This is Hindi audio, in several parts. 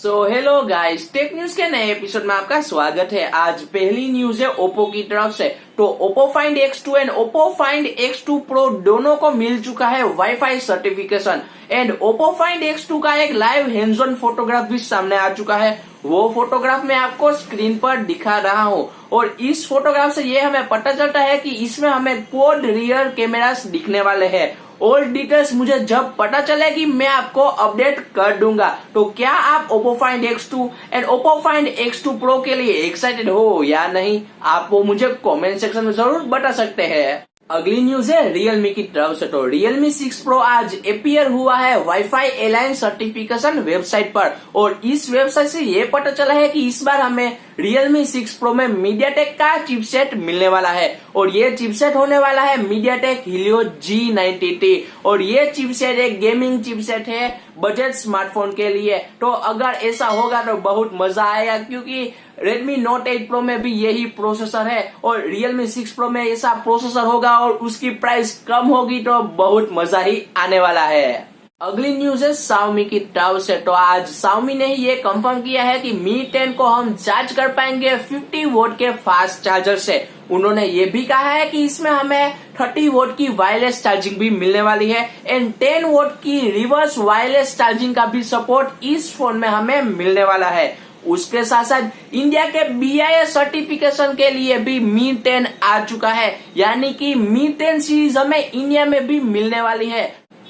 So hello guys, tech news के नए एपिसोड में आपका स्वागत है। आज पहली न्यूज है ओप्पो की तरफ से। तो Oppo find X2 and Oppo find X2 pro दोनों को मिल चुका है wifi certification and Oppo find X2 का एक लाइव हैंड्स ऑन फोटोग्राफ भी सामने आ चुका है। वो फोटोग्राफ मैं आपको स्क्रीन पर दिखा रहा हूँ और इस फोटोग्राफ से ये हमें पता चलता है कि इसमें हमें क्वाड रियर कैमरास दिखने वाले हैं। ऑल डिटेल्स मुझे जब पता चलेगी मैं आपको अपडेट कर दूंगा। तो क्या आप Oppo find X2 and Oppo find X2 pro के लिए एक्साइटेड हो या नहीं, आप वो मुझे कमेंट सेक्शन में जरूर बता सकते हैं। अगली न्यूज है Realme की तरफ से। तो Realme 6 Pro आज अपीयर हुआ है वाईफाई अलायंस सर्टिफिकेशन वेबसाइट पर और इस वेबसाइट से ये पता चला है कि इस बार हमें Realme 6 Pro में MediaTek का चिपसेट मिलने वाला है और ये चिपसेट होने वाला है MediaTek Helio G90t और ये चिपसेट एक गेमिंग चिपसेट है बजट स्मार्टफोन के लिए। तो अगर ऐसा होगा तो बहुत मजा आएगा क्योंकि Redmi Note 8 Pro में भी यही प्रोसेसर है और Realme 6 Pro में ऐसा प्रोसेसर होगा और उसकी प्राइस कम होगी तो बहुत मजा ही आने वाला है। अगली न्यूज है Xiaomi की तरफ से। तो आज Xiaomi ने ये कंफर्म किया है कि Mi 10 को हम चार्ज कर पाएंगे 50 वोल्ट के फास्ट चार्जर से। उन्होंने ये भी कहा है कि इसमें हमें 30 वोल्ट की वायरलेस चार्जिंग भी मिलने वाली है एंड 10 वोल्ट की रिवर्स वायरलेस चार्जिंग का भी सपोर्ट इस फोन में हमें मिलने वाला है। उसके साथ साथ इंडिया के BIS सर्टिफिकेशन के लिए भी Mi 10 आ चुका है, यानी कि Mi 10 सीरीज हमें इंडिया में भी मिलने वाली है।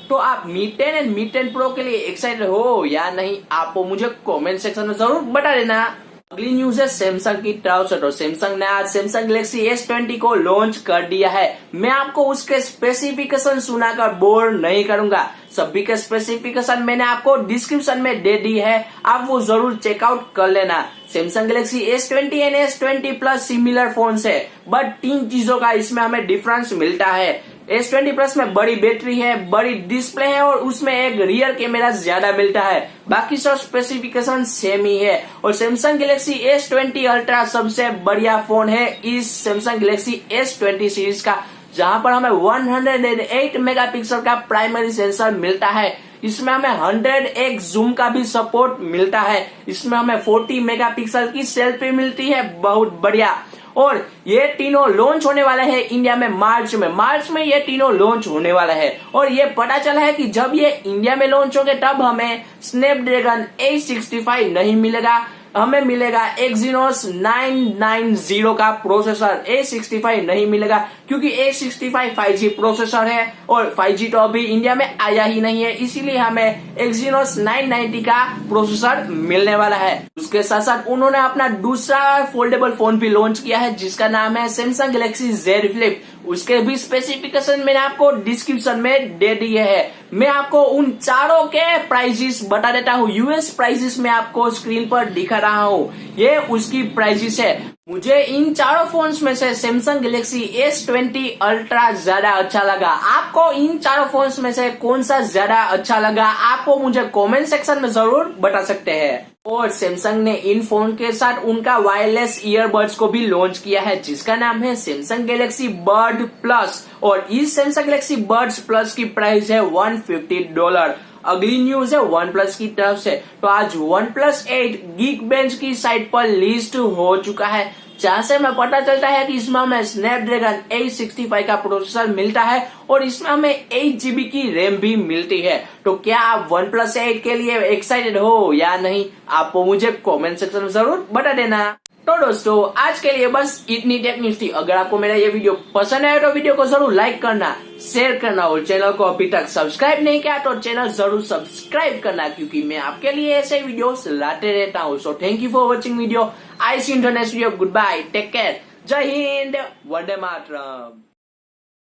तो आप Mi 10 एंड Mi 10 Pro के लिए एक्साइटेड हो या नहीं, आपको मुझे कमेंट सेक्शन में जरूर बता देना। अगली न्यूज है सैमसंग की तरफ से। तो सैमसंग ने आज सैमसंग गैलेक्सी S20 को लॉन्च कर दिया है। मैं आपको उसके स्पेसिफिकेशन सुनाकर बोर नहीं करूंगा, सभी के स्पेसिफिकेशन मैंने आपको डिस्क्रिप्शन में दे दी है, आप वो जरूर चेकआउट कर लेना। Samsung Galaxy S20 and S20 plus similar phone है बट 3 चीजों का इसमें हमें डिफरेंस मिलता है। S20 प्लस में बड़ी बैटरी है, बड़ी डिस्प्ले है और उसमें एक रियर कैमरा ज्यादा मिलता है, बाकी सब स्पेसिफिकेशन सेम ही है। और सैमसंग गैलेक्सी S20 अल्ट्रा सबसे बढ़िया फोन है इस सैमसंग गैलेक्सी S20 सीरीज का, जहां पर हमें 108 मेगापिक्सल का प्राइमरी सेंसर मिलता है। इसमें हमें 100x जूम का भी सपोर्ट मिलता है। इसमें हमें 40 मेगापिक्सल की सेल्फी मिलती है, बहुत बढ़िया। और ये तीनों लॉन्च होने वाले हैं इंडिया में मार्च में ये तीनों लॉन्च होने वाला है। और ये पता चला है कि जब ये इंडिया में लॉन्च होंगे तब हमें स्नैपड्रैगन 865 नहीं मिलेगा, हमें मिलेगा Exynos 990 का प्रोसेसर, A65 नहीं मिलेगा क्योंकि A65 5G प्रोसेसर है और 5G तो अभी इंडिया में आया ही नहीं है, इसीलिए हमें Exynos 990 का प्रोसेसर मिलने वाला है। उसके साथ साथ उन्होंने अपना दूसरा फोल्डेबल फोन भी लॉन्च किया है जिसका नाम है सैमसंग गैलेक्सी Z Flip। उसके भी स्पेसिफिकेशन मैंने आपको डिस्क्रिप्शन में दे दिए है। मैं आपको उन चारों के प्राइसेस बता देता हूँ। यूएस प्राइसेस मैं आपको स्क्रीन पर दिखा रहा हूँ, ये उसकी प्राइसेस है। मुझे इन चारों फोन्स में से सैमसंग गैलेक्सी S20 अल्ट्रा ज्यादा अच्छा लगा। आपको इन चारों फोन्स में से कौन सा ज्यादा अच्छा लगा, आपको मुझे कमेंट सेक्शन में जरूर बता सकते हैं। और सैमसंग ने इन फोन के साथ उनका वायरलेस ईयरबड्स को भी लॉन्च किया है जिसका नाम है सैमसंग गैलेक्सी बर्ड प्लस और इस सैमसंग गैलेक्सी बर्ड्स प्लस की प्राइस है $150। अगली न्यूज है OnePlus की तरफ से। तो आज OnePlus 8 Geekbench की साइट पर लिस्ट हो चुका है, जहां से हमें पता चलता है कि इसमें हमें स्नैपड्रैगन 865 का प्रोसेसर मिलता है और इसमें हमें 8GB की रैम भी मिलती है। तो क्या आप OnePlus 8 के लिए एक्साइटेड हो या नहीं, आपको मुझे कमेंट सेक्शन में जरूर बता देना। तो दोस्तों आज के लिए बस इतनी टेक न्यूज थी। अगर आपको मेरा ये वीडियो पसंद आया तो वीडियो को जरूर लाइक करना, शेयर करना और चैनल को अभी तक सब्सक्राइब नहीं किया तो चैनल जरूर सब्सक्राइब करना क्योंकि मैं आपके लिए ऐसे वीडियोस लाते रहता हूँ। So thank you for watching video. I see you in the next video. Goodbye, take care, जय हिंद, वंदे मातरम।